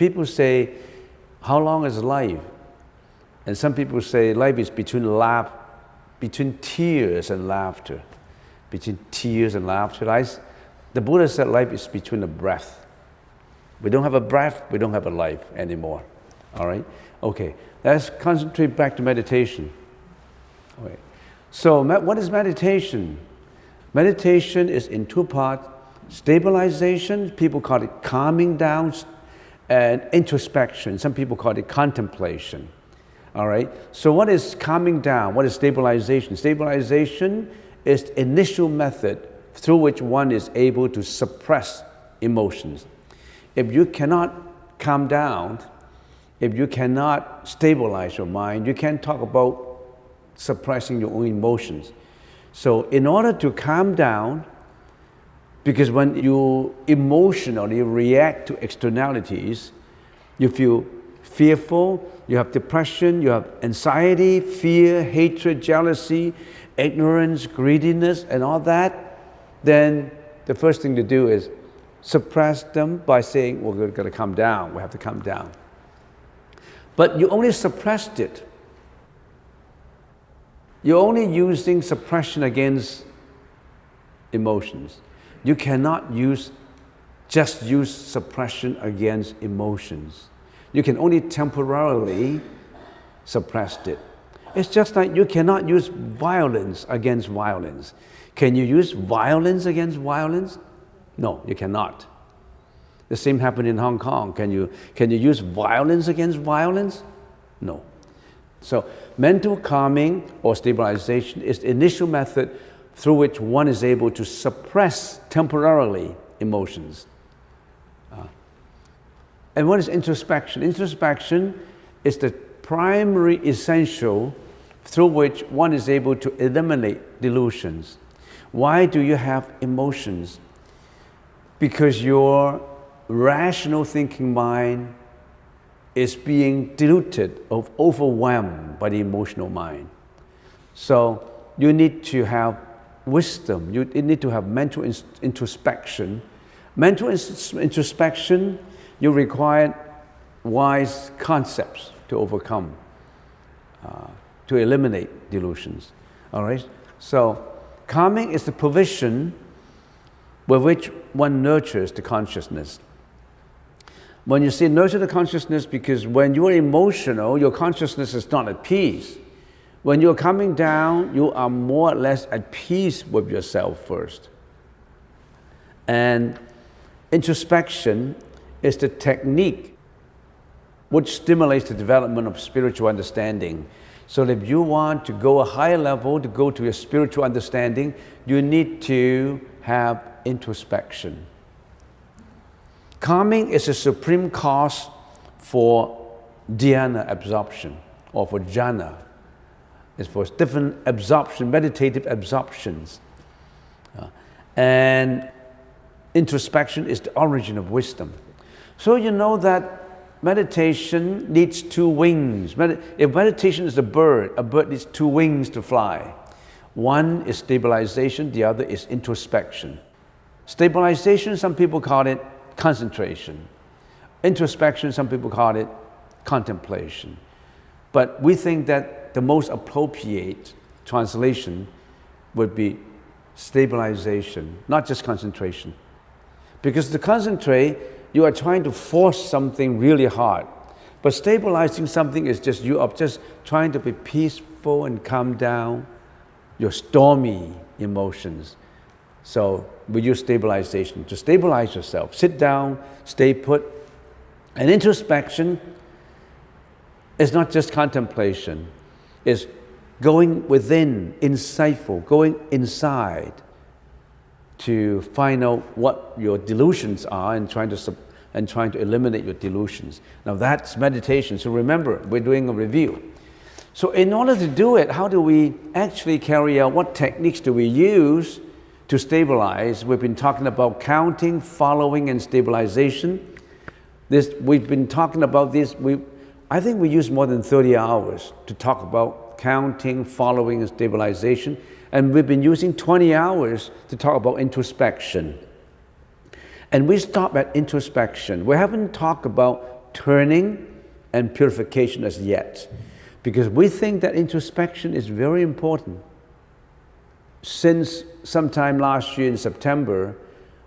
People say, how long is life? And some people say life is between tears and laughter. Between tears and laughter. The Buddha said life is between a breath. We don't have a breath, we don't have a life anymore. All right? Okay, let's concentrate back to meditation. All right. So what is meditation? Meditation is in two parts. Stabilization, people call it calming down, and introspection. Some people call it contemplation. All right? So what is calming down? What is stabilization? Stabilization is the initial method through which one is able to suppress emotions. If you cannot calm down, if you cannot stabilize your mind, you can't talk about suppressing your own emotions. So in order to calm down, because when you emotionally react to externalities, you feel fearful, you have depression, you have anxiety, fear, hatred, jealousy, ignorance, greediness, and all that, then the first thing to do is suppress them by saying, we're going to calm down, we have to calm down. But you only suppressed it. You're only using suppression against emotions. You cannot just use suppression against emotions. You can only temporarily suppress it. It's just like you cannot use violence against violence. Can you use violence against violence? No, you cannot. The same happened in Hong Kong. Can you use violence against violence? No. So mental calming or stabilization is the initial method through which one is able to suppress temporarily emotions. And what is introspection? Introspection is the primary essential through which one is able to eliminate delusions. Why do you have emotions? Because your rational thinking mind is being diluted or overwhelmed by the emotional mind. So you need to have wisdom, you need to have mental introspection. Mental introspection, you require wise concepts to overcome, to eliminate delusions. All right? So calming is the provision with which one nurtures the consciousness. When you say nurture the consciousness, because when you are emotional, your consciousness is not at peace. When you're coming down, you are more or less at peace with yourself first. And introspection is the technique which stimulates the development of spiritual understanding. So if you want to go a higher level, to go to your spiritual understanding, you need to have introspection. Calming is a supreme cause for dhyana absorption, or for jhana. It's for different absorption, meditative absorptions. And introspection is the origin of wisdom. So you know that meditation needs two wings. If meditation is a bird needs two wings to fly. One is stabilization, the other is introspection. Stabilization, some people call it concentration. Introspection, some people call it contemplation. But we think that the most appropriate translation would be stabilization, not just concentration. Because to concentrate, you are trying to force something really hard. But stabilizing something is just you are just trying to be peaceful and calm down your stormy emotions. So we use stabilization to stabilize yourself. Sit down, stay put. And introspection is not just contemplation. It's going within, insightful, going inside to find out what your delusions are and trying to eliminate your delusions. Now that's meditation. So remember, we're doing a review. So in order to do it, how do we actually carry out? What techniques do we use to stabilize? We've been talking about counting, following, and stabilization. We've been talking about this. I think we used more than 30 hours to talk about counting, following, and stabilization. And we've been using 20 hours to talk about introspection. And we stop at introspection. We haven't talked about turning and purification as yet. Because we think that introspection is very important. Since sometime last year in September,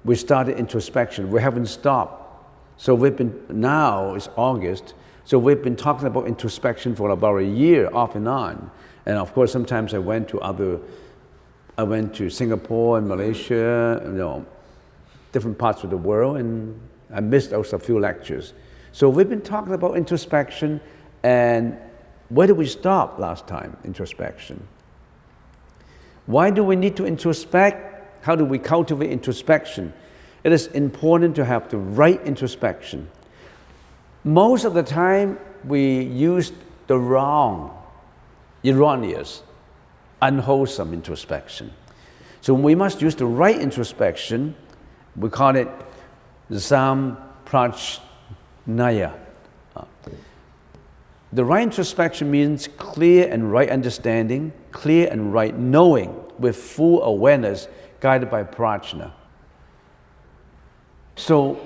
we started introspection. We haven't stopped. So now it's August, so we've been talking about introspection for about a year, off and on. And of course, sometimes I went to Singapore and Malaysia, different parts of the world, and I missed out a few lectures. So we've been talking about introspection, and where did we stop last time, introspection? Why do we need to introspect? How do we cultivate introspection? It is important to have the right introspection. Most of the time, we use the wrong, erroneous, unwholesome introspection. So we must use the right introspection. We call it Samprajnaya. The right introspection means clear and right understanding, clear and right knowing with full awareness guided by prajna. So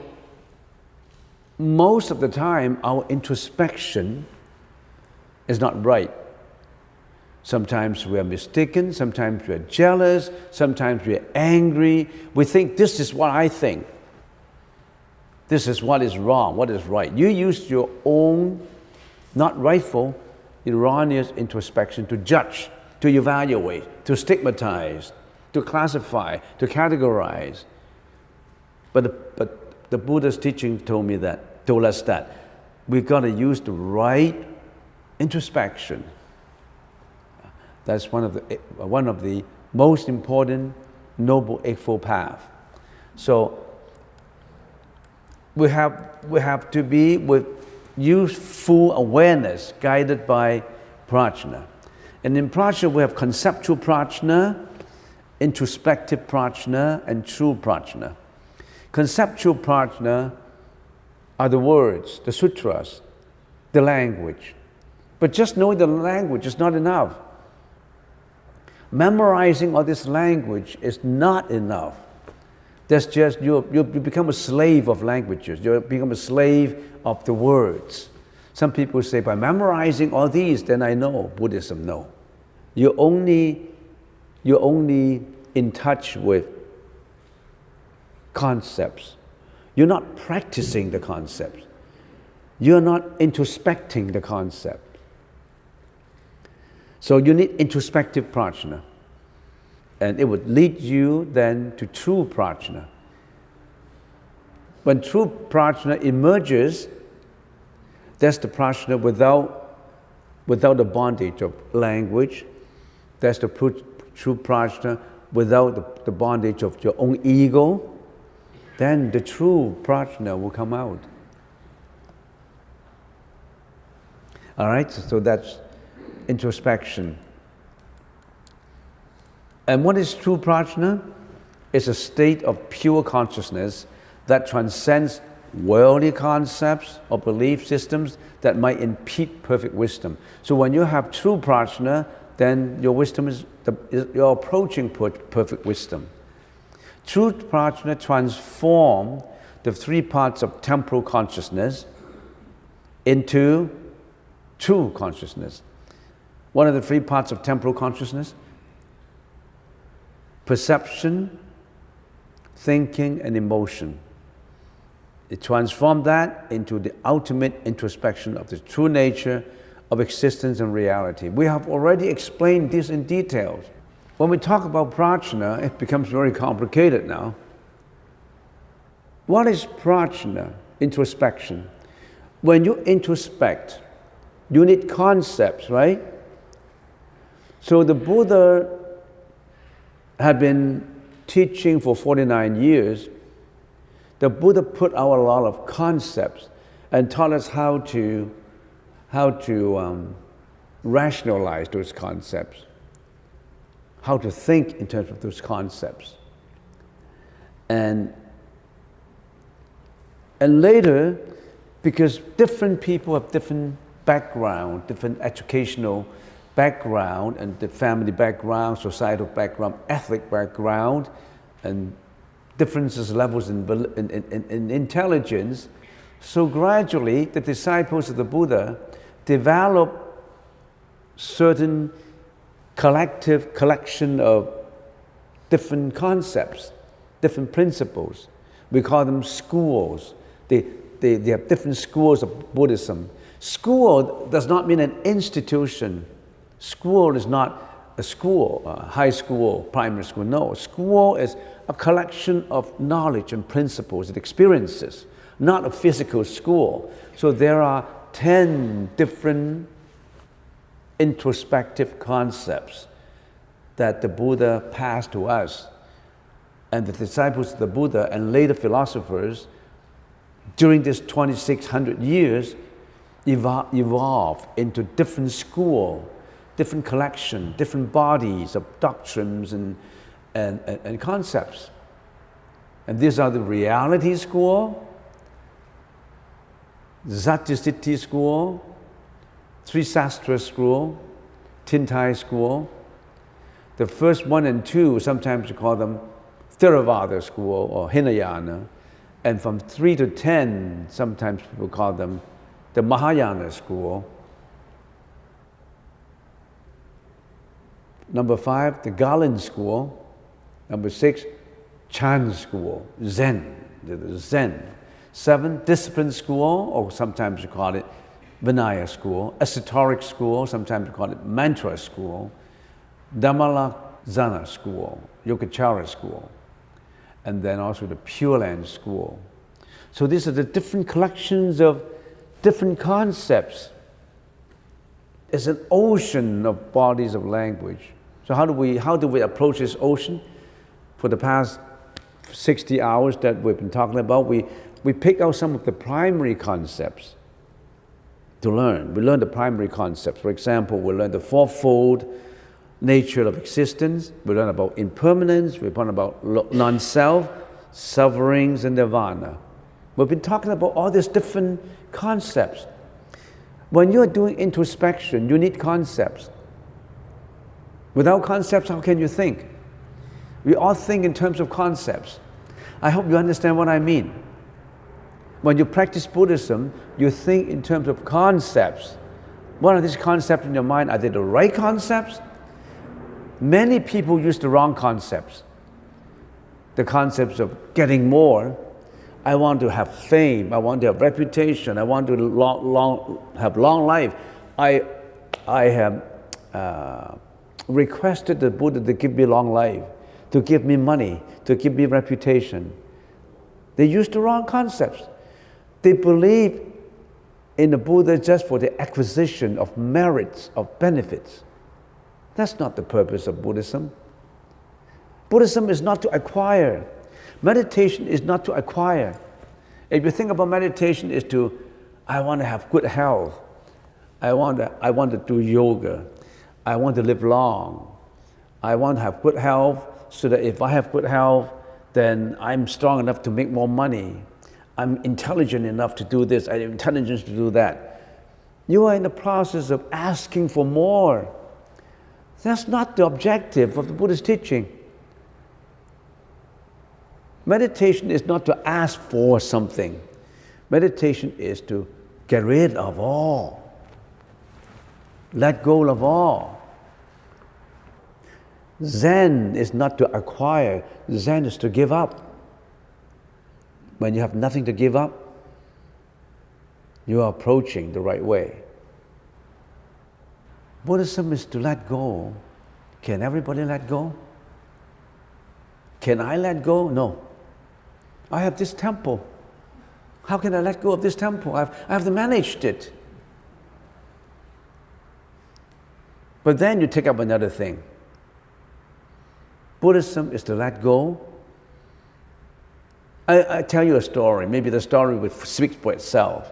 most of the time our introspection is not right. Sometimes we are mistaken, sometimes we are jealous, sometimes we are angry. We think this is what I think. This is what is wrong, what is right. You use your own not rightful, erroneous introspection to judge, to evaluate, to stigmatize, to classify, to categorize. But the Buddha's teaching told us that we've got to use the right introspection. That's one of the most important Noble Eightfold Path. So we have to use full awareness guided by prajna. And in prajna we have conceptual prajna, introspective prajna, and true prajna. Conceptual prajna are the words, the sutras, the language. But just knowing the language is not enough. Memorizing all this language is not enough. That's just, you become a slave of languages. You become a slave of the words. Some people say, by memorizing all these, then I know Buddhism. No. You're only in touch with concepts. You're not practicing the concepts. You're not introspecting the concept. So you need introspective prajna. And it would lead you then to true prajna. When true prajna emerges, that's the prajna without the bondage of language. That's the true prajna without the bondage of your own ego. Then the true prajna will come out. All right, so that's introspection. And what is true prajna? It's a state of pure consciousness that transcends worldly concepts or belief systems that might impede perfect wisdom. So when you have true prajna, then your wisdom you're approaching perfect wisdom. True prajna transforms the three parts of temporal consciousness into true consciousness. What are the three parts of temporal consciousness? Perception, thinking, and emotion. It transforms that into the ultimate introspection of the true nature of existence and reality. We have already explained this in detail. When we talk about prajna, it becomes very complicated now. What is prajna, introspection? When you introspect, you need concepts, right? So the Buddha had been teaching for 49 years. The Buddha put out a lot of concepts and taught us how to rationalize those concepts, how to think in terms of those concepts. And later, because different people have different background, different educational background, and the family background, societal background, ethnic background, and differences levels in intelligence, So gradually, the disciples of the Buddha develop certain collection of different concepts, different principles. We call them schools. They have different schools of Buddhism. School does not mean an institution. School is not a school, high school, primary school. No, school is a collection of knowledge and principles and experiences, not a physical school. So there are 10 different introspective concepts that the Buddha passed to us. And the disciples of the Buddha and later philosophers during this 2,600 years evolved into different school, different collection, different bodies of doctrines and concepts. And these are the reality school, Satyasiddhi school, Trisastra school, Tintai school. The first 1 and 2, sometimes we call them Theravada school or Hinayana. And from 3 to 10, sometimes people call them the Mahayana school. Number 5, the Galen school. Number 6, Chan school, Zen, the Zen. 7, discipline school, or sometimes we call it Vinaya school. Esoteric school, sometimes we call it mantra school. Dhammalakzana school, Yogacara school. And then also the Pure Land school. So these are the different collections of different concepts. It's an ocean of bodies of language. So how do we approach this ocean? For the past 60 hours that we've been talking about, we pick out some of the primary concepts to learn. We learn the primary concepts. For example, we learn the fourfold nature of existence. We learn about impermanence. We learn about non-self, sufferings, and nirvana. We've been talking about all these different concepts. When you're doing introspection, you need concepts. Without concepts, how can you think? We all think in terms of concepts. I hope you understand what I mean. When you practice Buddhism, you think in terms of concepts. What are these concepts in your mind? Are they the right concepts? Many people use the wrong concepts. The concepts of getting more. I want to have fame. I want to have reputation. I want to have long life. I have requested the Buddha to give me long life, to give me money, to give me reputation. They use the wrong concepts. They believe in the Buddha just for the acquisition of merits, of benefits. That's not the purpose of Buddhism. Buddhism is not to acquire. Meditation is not to acquire. If you think about meditation, is to, I want to have good health. I want to do yoga. I want to live long. I want to have good health so that if I have good health, then I'm strong enough to make more money. I'm intelligent enough to do this. I have intelligence to do that. You are in the process of asking for more. That's not the objective of the Buddhist teaching. Meditation is not to ask for something. Meditation is to get rid of all. Let go of all. Zen is not to acquire. Zen is to give up. When you have nothing to give up, you are approaching the right way. Buddhism is to let go. Can everybody let go? Can I let go? No. I have this temple. How can I let go of this temple? I have to manage it. But then you take up another thing. Buddhism is to let go. I tell you a story. Maybe the story will speak for itself.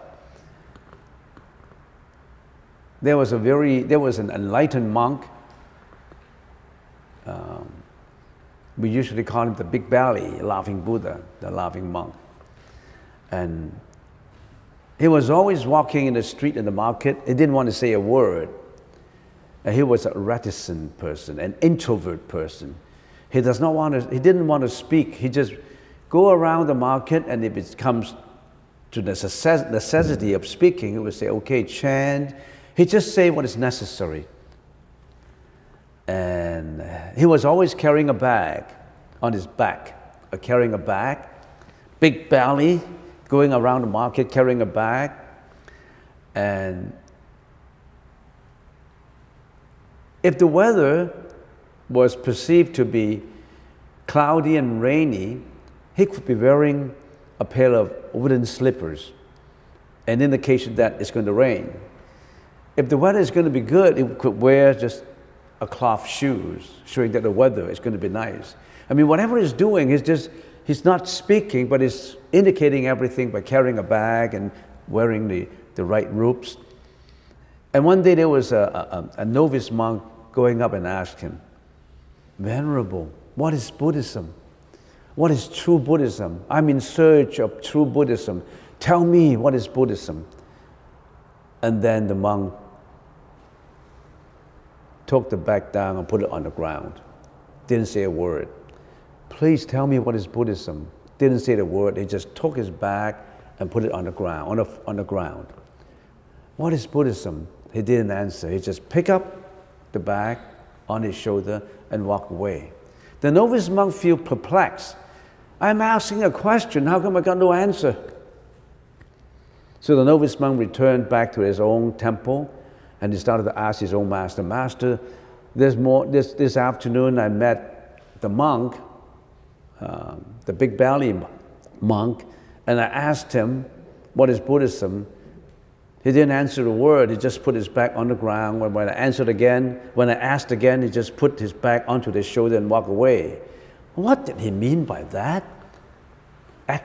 There was an enlightened monk. We usually call him the big belly, laughing Buddha, the laughing monk. And he was always walking in the street in the market. He didn't want to say a word. And he was a reticent person, an introvert person. He didn't want to speak. He just go around the market, and if it comes to the necessity of speaking, he would say, okay, chant. He just say what is necessary. And he was always carrying a bag on his back, carrying a bag, big belly, going around the market carrying a bag. And if the weather was perceived to be cloudy and rainy, he could be wearing a pair of wooden slippers, an indication that it's going to rain. If the weather is going to be good, he could wear just a cloth shoes, showing that the weather is going to be nice. I mean, whatever he's doing, he's not speaking, but he's indicating everything by carrying a bag and wearing the right robes. And one day there was a novice monk going up and asked him, Venerable, what is Buddhism? What is true Buddhism? I'm in search of true Buddhism. Tell me, what is Buddhism? And then the monk took the bag down and put it on the ground. Didn't say a word. Please tell me what is Buddhism. Didn't say the word. He just took his bag and put it on the ground. On the ground. What is Buddhism? He didn't answer. He just picked up the bag on his shoulder and walked away. The novice monk felt perplexed. I'm asking a question. How come I got no answer? So the novice monk returned back to his own temple, and he started to ask his own master, Master, this afternoon I met the monk, the big belly monk, and I asked him, what is Buddhism? He didn't answer a word. He just put his back on the ground. When I asked again, he just put his back onto his shoulder and walked away. What did he mean by that?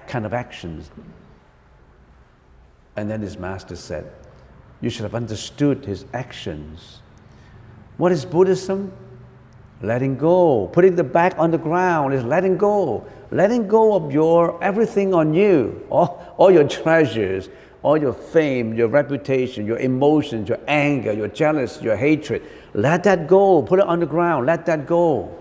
Kind of actions. And then his master said, you should have understood his actions. What is Buddhism? Letting go. Putting the back on the ground is letting go. Letting go of everything on you, all your treasures, all your fame, your reputation, your emotions, your anger, your jealousy, your hatred. Let that go. Put it on the ground. Let that go.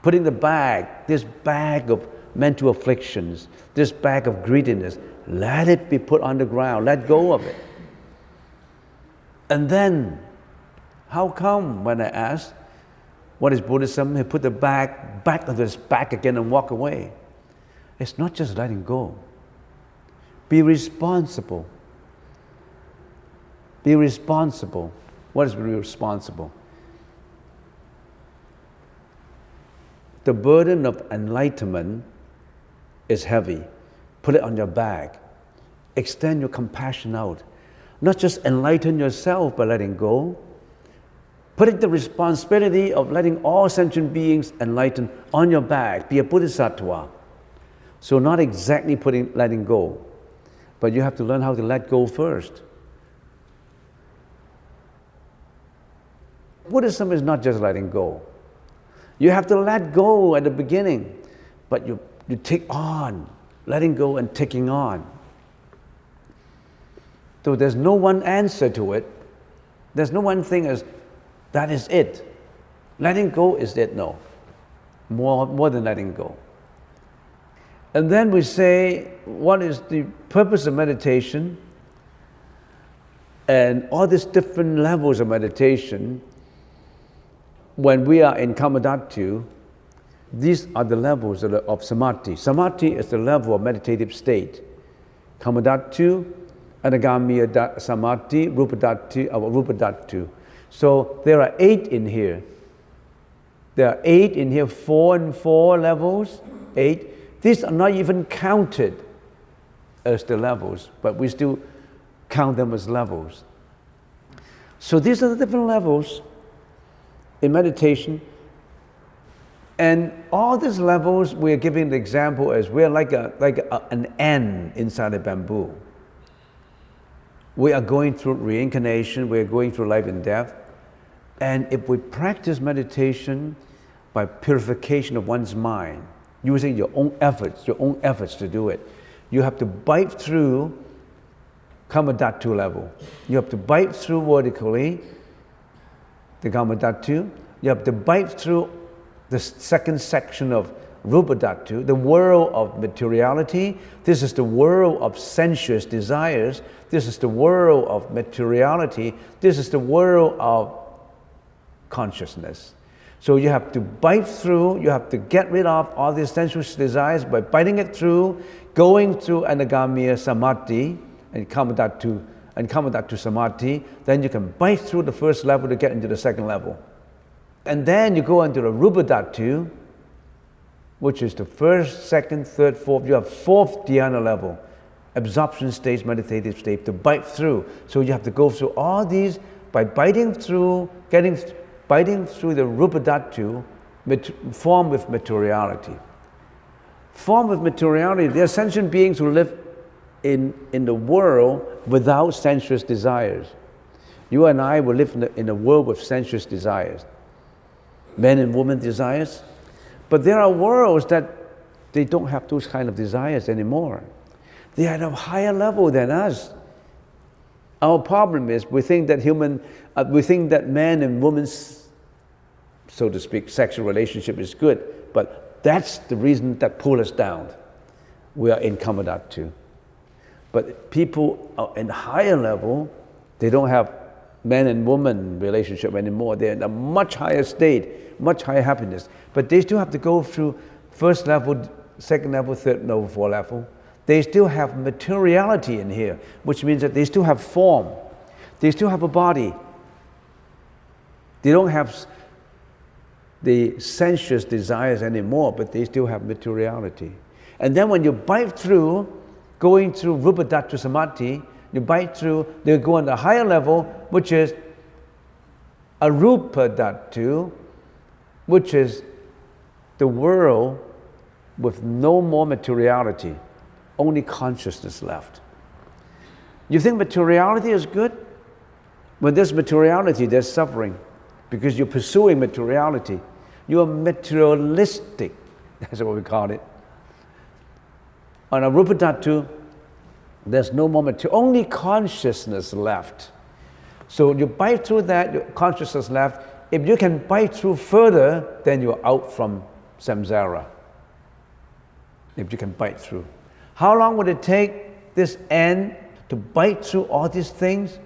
Putting this bag of mental afflictions, this bag of greediness, let it be put on the ground. Let go of it. And then, how come when I asked, what is Buddhism? He put the bag back onto his back again and walk away. It's not just letting go. Be responsible. Be responsible. What is be responsible? The burden of enlightenment is heavy. Put it on your back. Extend your compassion out. Not just enlighten yourself by letting go. Putting the responsibility of letting all sentient beings enlighten on your back. Be a bodhisattva. So not exactly letting go, but you have to learn how to let go first. Buddhism is not just letting go. You have to let go at the beginning, but you take on, letting go and taking on. So there's no one answer to it. There's no one thing as, that is it. Letting go is it? No. More than letting go. And then we say, what is the purpose of meditation? And all these different levels of meditation, when we are in Kamadhatu, these are the levels of samadhi. Samadhi is the level of meditative state. Kamadhatu, Anagamiya samadhi, Rupadhatu. So there are 8 in here. There are 8 in here, 4 and 4 levels, 8. These are not even counted as the levels, but we still count them as levels. So these are the different levels in meditation. And all these levels, we're giving the example as we're like an ant inside a bamboo. We are going through reincarnation, we're going through life and death. And if we practice meditation by purification of one's mind, using your own efforts to do it, you have to bite through Kamadhatu level. You have to bite through vertically the Kamadhatu. You have to bite through the second section of Rupa Dhatu, the world of materiality. This is the world of sensuous desires. This is the world of materiality. This is the world of consciousness. So you have to bite through, you have to get rid of all these sensuous desires by biting it through, going through Anagamiya Samadhi and Kamadhatu Samadhi. Then you can bite through the first level to get into the second level. And then you go into the Rupa Dhatu, which is the first, second, third, fourth. You have fourth dhyana level, absorption stage, meditative state, to bite through. So you have to go through all these by biting through the Rupa Dhatu, formed with materiality. Formed with materiality, there are sentient beings who live in the world without sensuous desires. You and I will live in a world with sensuous desires. Men and women desires. But there are worlds that they don't have those kind of desires anymore. They are at a higher level than us. Our problem is we think that man and woman's, so to speak, sexual relationship is good, but that's the reason that pull us down. We are in Kamadhatu. But people are in higher level, they don't have man and woman relationship anymore. They're in a much higher state, much higher happiness. But they still have to go through first level, second level, third level, fourth level. They still have materiality in here, which means that they still have form. They still have a body. They don't have the sensuous desires anymore, but they still have materiality. And then when you bite through, going through Rupa Dhatu Samadhi, you bite through, they go on the higher level, which is Arupa Dhatu, which is the world with no more materiality, only consciousness left. You think materiality is good? When there's materiality, there's suffering, because you're pursuing materiality. You are materialistic, that's what we call it. On Arupa Dhatu, there's no more material, only consciousness left. So you bite through that, your consciousness left. If you can bite through further, then you're out from samsara. If you can bite through. How long would it take this end to bite through all these things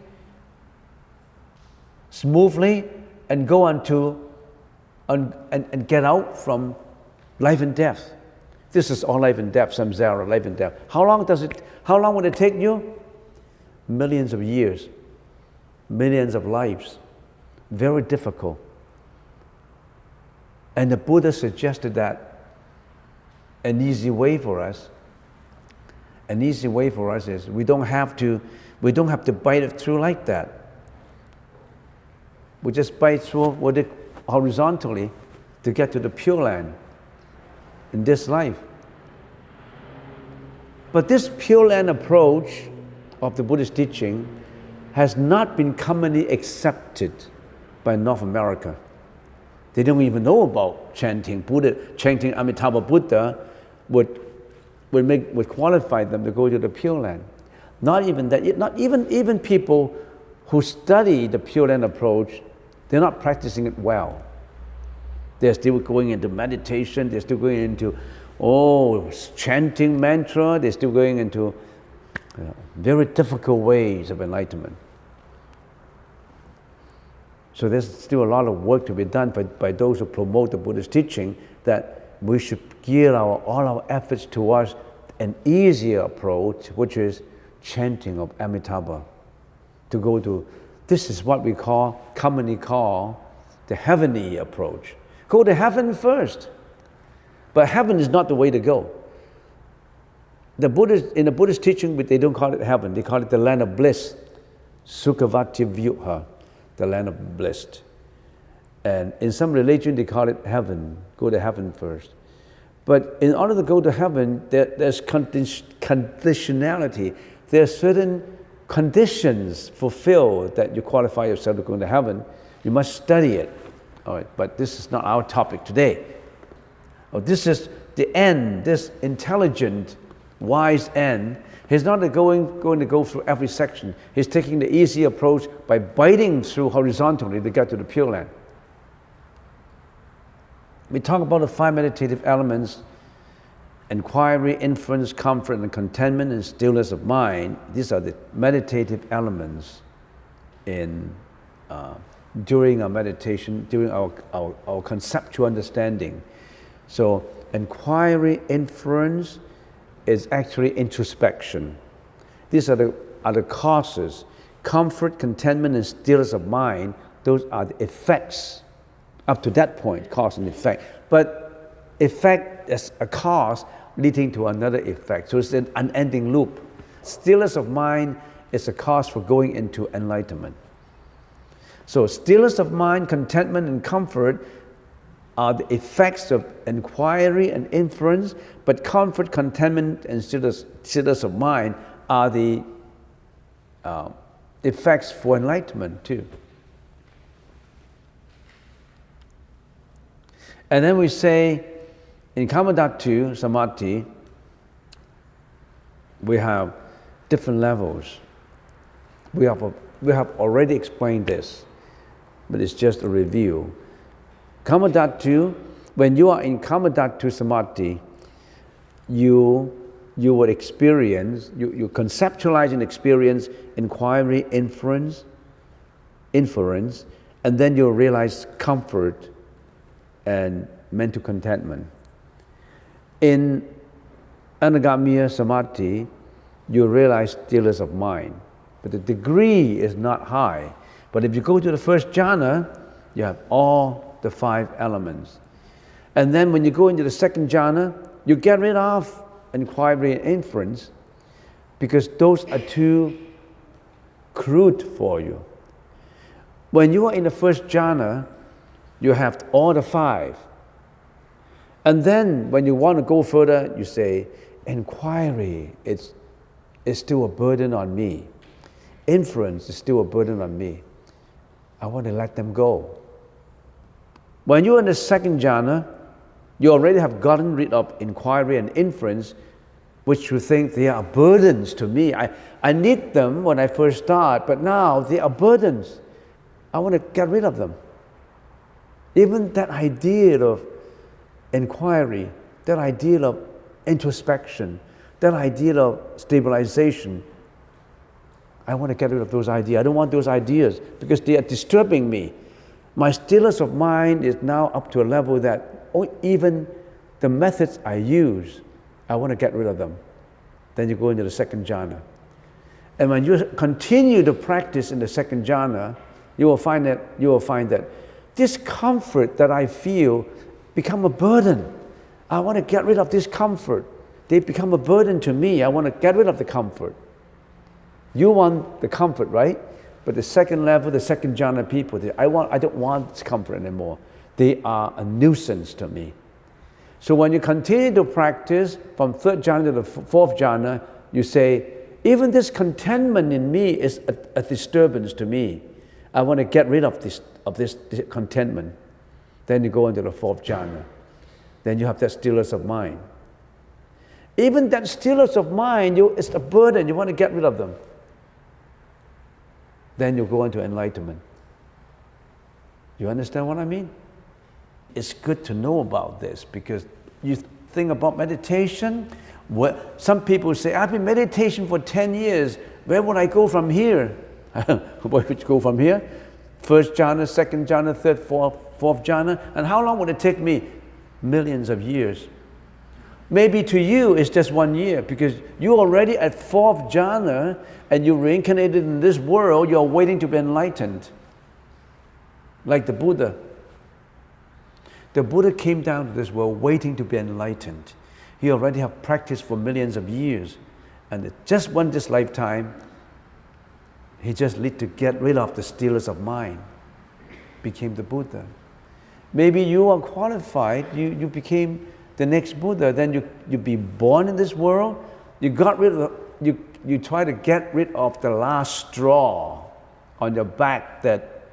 smoothly and go and get out from life and death? This is all life and death, samsara, life and death. How long would it take you? Millions of years, millions of lives. Very difficult. And the Buddha suggested that an easy way for us is we don't have to bite it through like that. We just bite through with it horizontally to get to the Pure Land in this life. But this Pure Land approach of the Buddhist teaching has not been commonly accepted by North America. They don't even know about chanting Buddha, chanting Amitabha Buddha would qualify them to go to the Pure Land. Not even that, not even people who study the Pure Land approach, they're not practicing it well. They're still going into meditation, they're still going into chanting mantra, they're still going into very difficult ways of enlightenment. So there's still a lot of work to be done by those who promote the Buddhist teaching, that we should gear all our efforts towards an easier approach, which is chanting of Amitabha. This is what we commonly call the heavenly approach. Go to heaven first. But heaven is not the way to go. In the Buddhist teaching, they don't call it heaven, they call it the land of bliss. Sukhavati Vyuha, the land of bliss. And in some religion, they call it heaven. Go to heaven first. But in order to go to heaven, there's conditionality. There are certain conditions fulfilled that you qualify yourself to go to heaven. You must study it. All right, but this is not our topic today. This is the end, this intelligent, wise end. He's not going to go through every section. He's taking the easy approach by biting through horizontally to get to the Pure Land. We talk about the 5 meditative elements: inquiry, inference, comfort, and contentment, and stillness of mind. These are the meditative elements in during our meditation, during our conceptual understanding. So inquiry, inference is actually introspection. These are the causes. Comfort, contentment, and stillness of mind, those are the effects. Up to that point, cause and effect. But effect is a cause leading to another effect. So it's an unending loop. Stillness of mind is a cause for going into enlightenment. So stillness of mind, contentment, and comfort are the effects of inquiry and inference, but comfort, contentment, and stillness of mind are the effects for enlightenment too. And then we say, in Kamadhatu Samadhi, we have different levels. We have already explained this, but it's just a review. Kamadhatu, when you are in Kamadhatu Samadhi, you would experience, you conceptualize and experience inquiry, inference, and then you'll realize comfort and mental contentment. In Anagamiya Samadhi, you realize stillness of mind, but the degree is not high. But if you go to the first jhana, you have all the 5 elements. And then when you go into the second jhana, you get rid of inquiry and inference, because those are too crude for you. When you are in the first jhana, you have all the 5. And then when you want to go further, you say, inquiry is still a burden on me. Inference is still a burden on me. I want to let them go. When you're in the second jhana, you already have gotten rid of inquiry and inference, which you think they are burdens to me. I need them when I first start, but now they are burdens. I want to get rid of them. Even that idea of inquiry, that idea of introspection, that idea of stabilization, I want to get rid of those ideas. I don't want those ideas because they are disturbing me. My stillness of mind is now up to a level that even the methods I use, I want to get rid of them. Then you go into the second jhana. And when you continue to practice in the second jhana, you will find that this comfort that I feel become a burden. I want to get rid of this comfort. They become a burden to me. I want to get rid of the comfort. You want the comfort, right? But the second level, the second jhana people, I don't want this comfort anymore. They are a nuisance to me. So when you continue to practice from third jhana to the fourth jhana, you say, even this contentment in me is a disturbance to me. I want to get rid of this contentment. Then you go into the fourth jhana. Then you have that stillness of mind. Even that stillness of mind is a burden. You want to get rid of them. Then you go into enlightenment. You understand what I mean? It's good to know about this because you think about meditation. Some people say, I've been meditation for 10 years. Where would I go from here? Where would you go from here? First jhana, second jhana, third, fourth jhana. And how long would it take me? Millions of years. Maybe to you it's just 1 year because you're already at fourth jhana and you reincarnated in this world, you're waiting to be enlightened. Like the Buddha. The Buddha came down to this world waiting to be enlightened. He already have practiced for millions of years. And just one this lifetime, he just need to get rid of the stillness of mind. Became the Buddha. Maybe you are qualified, you became the next Buddha, then you be born in this world, you try to get rid of the last straw on your back that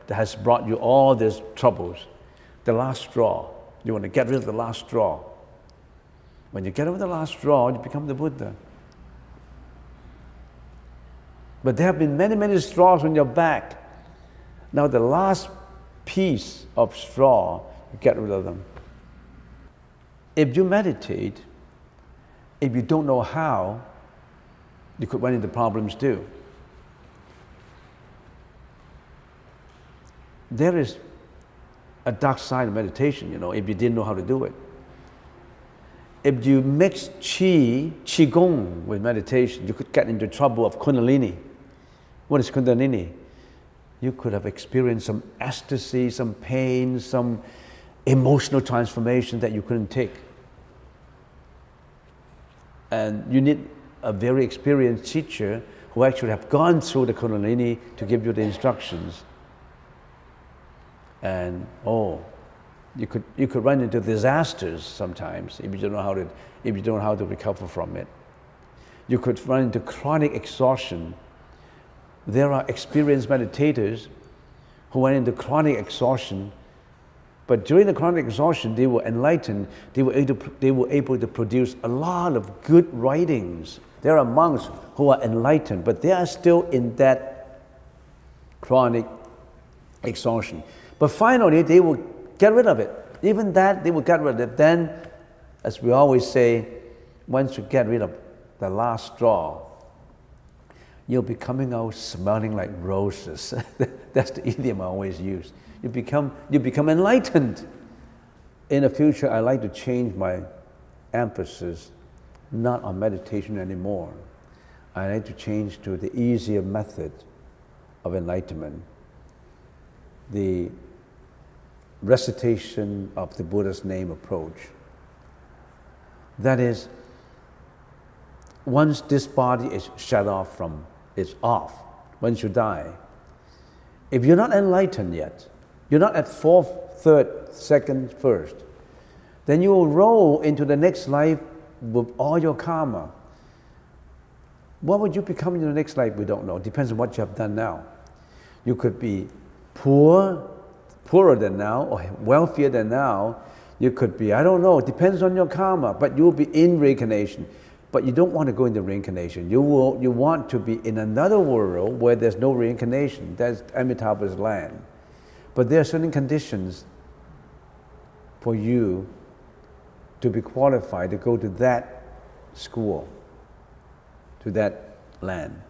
has brought you all these troubles. The last straw. You want to get rid of the last straw. When you get rid of the last straw, you become the Buddha. But there have been many, many straws on your back. Now the last piece of straw, you get rid of them. If you meditate, if you don't know how, you could run into problems too. There is a dark side of meditation, if you didn't know how to do it. If you mix qigong with meditation, you could get into trouble of kundalini. What is kundalini? You could have experienced some ecstasy, some pain, some emotional transformation that you couldn't take. And you need a very experienced teacher who actually have gone through the kundalini to give you the instructions. And you could run into disasters sometimes if you don't know how to recover from it. You could run into chronic exhaustion. There are experienced meditators who went into chronic exhaustion, but during the chronic exhaustion, they were enlightened. They were able to produce a lot of good writings. There are monks who are enlightened, but they are still in that chronic exhaustion. But finally, they will get rid of it. Even that, they will get rid of it. Then, as we always say, once you get rid of the last straw, you'll be coming out smelling like roses. That's the idiom I always use. You become enlightened. In the future, I like to change my emphasis, not on meditation anymore. I like to change to the easier method of enlightenment, the recitation of the Buddha's name approach. That is, once this body is shut off it's off, once you die, if you're not enlightened yet, you're not at fourth, third, second, first, then you will roll into the next life with all your karma. What would you become in the next life? We don't know. It depends on what you have done now. You could be poorer than now, or wealthier than now. You could be, I don't know, it depends on your karma, but you'll be in reincarnation. But you don't want to go into reincarnation. You want to be in another world where there's no reincarnation. That's Amitabha's land. But there are certain conditions for you to be qualified to go to that school, to that land.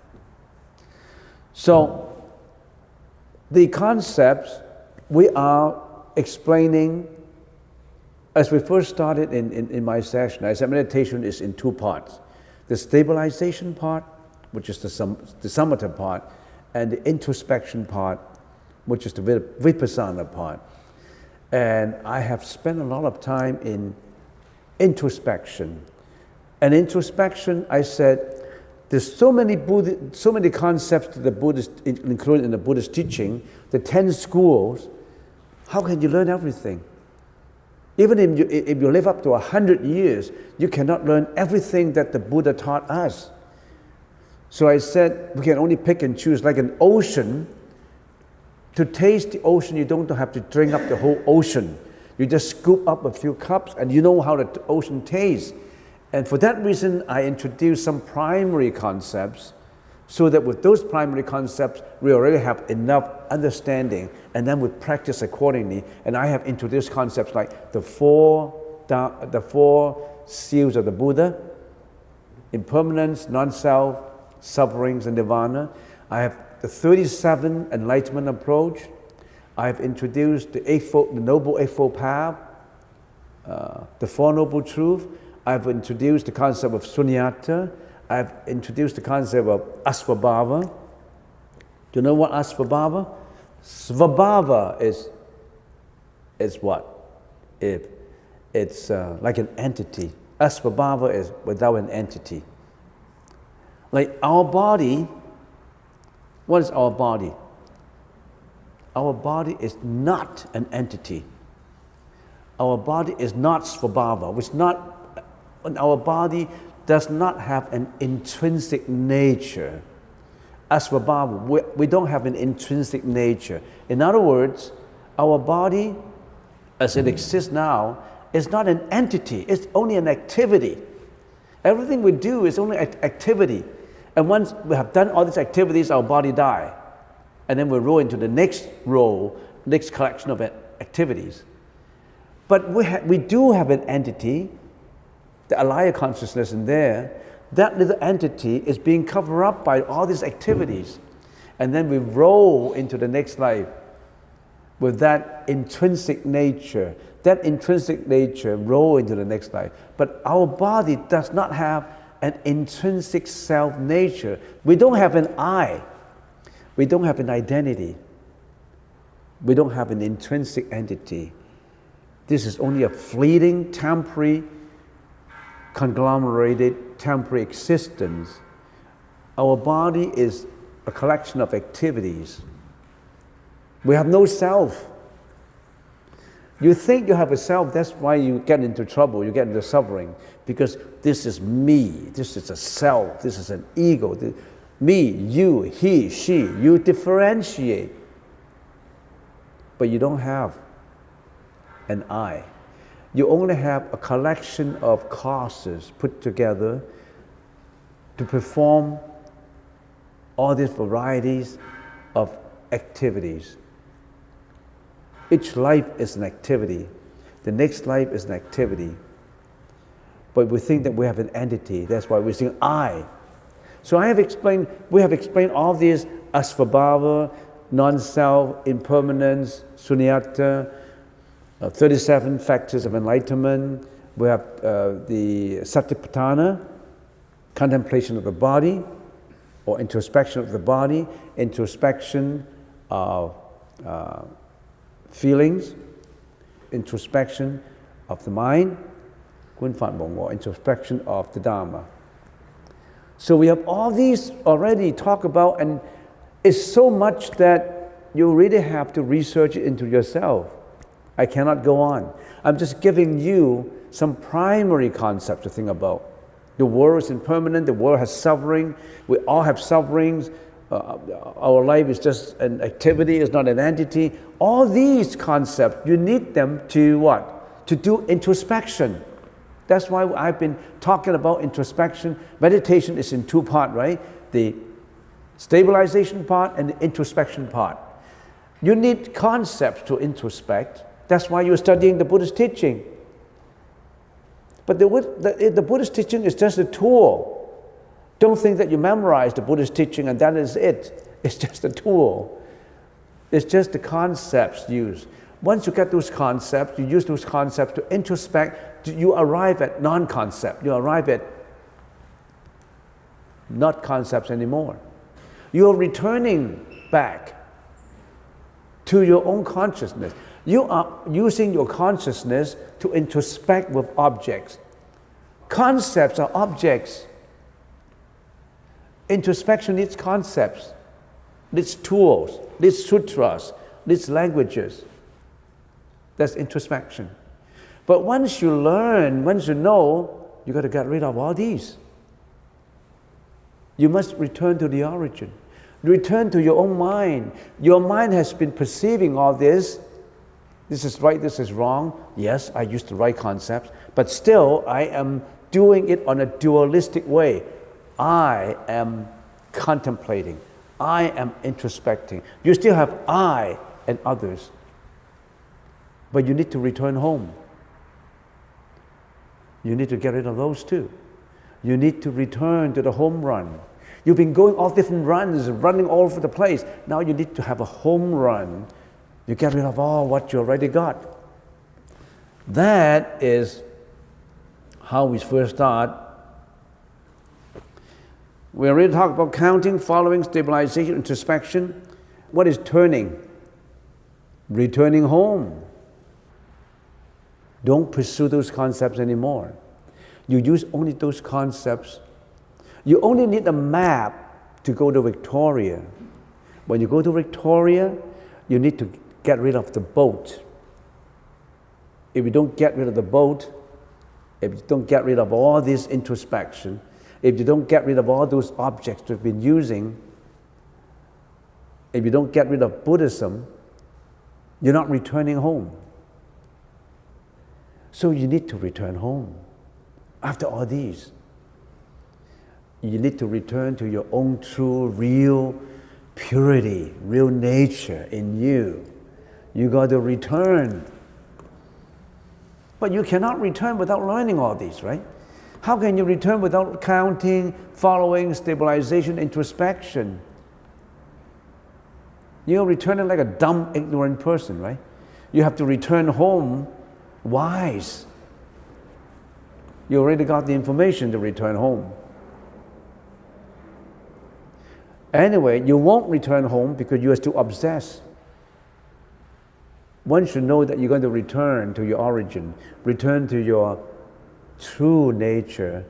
So, the concepts we are explaining, as we first started in my session, I said meditation is in two parts. The stabilization part, which is the samatha part, and the introspection part, which is the vipassana part. And I have spent a lot of time in introspection. And introspection, I said, there's so many concepts that the Buddhist, included in the Buddhist teaching, the 10 schools. How can you learn everything? Even if you live up to 100 years, you cannot learn everything that the Buddha taught us. So I said, we can only pick and choose, like an ocean. To taste the ocean, you don't have to drink up the whole ocean. You just scoop up a few cups and you know how the ocean tastes. And for that reason, I introduced some primary concepts, so that with those primary concepts, we already have enough understanding, and then we practice accordingly. And I have introduced concepts like the four seals of the Buddha: impermanence, non-self, sufferings, and nirvana. I have the 37 enlightenment approach. I have introduced the Noble Eightfold Path, the Four Noble Truths. I've introduced the concept of sunyata. I've introduced the concept of asvabhava. Do you know what asvabhava? Svabhava is what? It's like an entity. Asvabhava is without an entity. Like our body, what is our body? Our body is not an entity. Our body is not svabhava. Our body does not have an intrinsic nature. Asvabhava, we don't have an intrinsic nature. In other words, our body, as it exists now, is not an entity, it's only an activity. Everything we do is only activity. And once we have done all these activities, our body dies. And then we roll into the next role, next collection of activities. But we do have an entity, the alaya consciousness in there. That little entity is being covered up by all these activities. And then we roll into the next life with that intrinsic nature. That intrinsic nature roll into the next life. But our body does not have an intrinsic self nature. We don't have an I. We don't have an identity. We don't have an intrinsic entity. This is only a fleeting, temporary, conglomerated, temporary existence. Our body is a collection of activities. We have no self. You think you have a self, that's why you get into trouble, you get into suffering. Because this is me, this is a self, this is an ego. Me, you, he, she, you differentiate. But you don't have an I. You only have a collection of causes put together to perform all these varieties of activities. Each life is an activity. The next life is an activity. But we think that we have an entity. That's why we sing I. So we have explained all these asvabhava, non-self, impermanence, sunyata, 37 factors of enlightenment. We have the satipatthana, contemplation of the body, or introspection of the body, introspection of feelings, introspection of the mind, or introspection of the Dharma. So we have all these already talked about, and it's so much that you really have to research it into yourself. I cannot go on. I'm just giving you some primary concepts to think about. The world is impermanent, the world has suffering, we all have sufferings, our life is just an activity, it's not an entity. All these concepts, you need them to what? To do introspection. That's why I've been talking about introspection. Meditation is in two parts, right? The stabilization part and the introspection part. You need concepts to introspect. That's why you're studying the Buddhist teaching. But the Buddhist teaching is just a tool. Don't think that you memorize the Buddhist teaching and that is it. It's just a tool. It's just the concepts used. Once you get those concepts, you use those concepts to introspect, you arrive at non-concept. You arrive at not concepts anymore. You're returning back to your own consciousness. You are using your consciousness to introspect with objects. Concepts are objects. Introspection needs concepts, needs tools, needs sutras, needs languages. That's introspection. But once you learn, once you know, you got to get rid of all these. You must return to the origin. Return to your own mind. Your mind has been perceiving all this. This is right, this is wrong. Yes, I use the right concepts, but still I am doing it on a dualistic way. I am contemplating. I am introspecting. You still have I and others. But you need to return home. You need to get rid of those too. You need to return to the home run. You've been going all different runs, running all over the place. Now you need to have a home run. You get rid of all what you already got. That is how we first start. We already talked about counting, following, stabilization, introspection. What is turning? Returning home. Don't pursue those concepts anymore. You use only those concepts. You only need a map to go to Victoria. When you go to Victoria, you need to get rid of the boat. If you don't get rid of the boat, if you don't get rid of all this introspection, if you don't get rid of all those objects you've been using, if you don't get rid of Buddhism, you're not returning home. So you need to return home. After all these, you need to return to your own true, real purity, real nature in you. You got to return. But you cannot return without learning all these, right? How can you return without counting, following, stabilization, introspection? You're returning like a dumb, ignorant person, right? You have to return home wise. You already got the information to return home. Anyway, you won't return home because you are still obsessed. One should know that you're going to return to your origin, return to your true nature.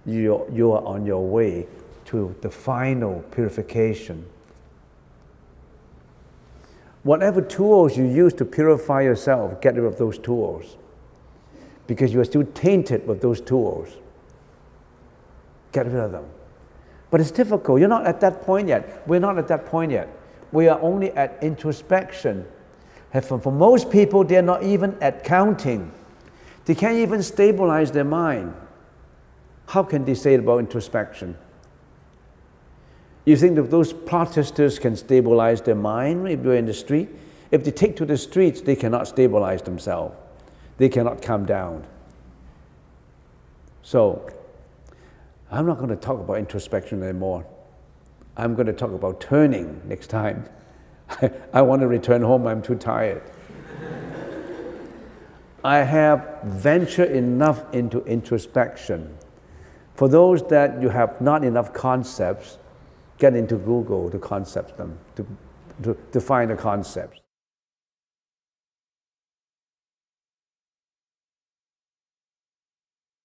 You are on your way to the final purification. Whatever tools you use to purify yourself, get rid of those tools. Because you are still tainted with those tools. Get rid of them. But it's difficult. You're not at that point yet. We're not at that point yet. We are only at introspection. And for most people, they're not even at counting. They can't even stabilize their mind. How can they say about introspection? You think that those protesters can stabilize their mind if they're in the street? If they take to the streets, they cannot stabilize themselves. They cannot calm down. So, I'm not going to talk about introspection anymore. I'm going to talk about turning next time. I want to return home, I'm too tired. I have ventured enough into introspection. For those that you have not enough concepts, get into Google to concept them, to find the concepts.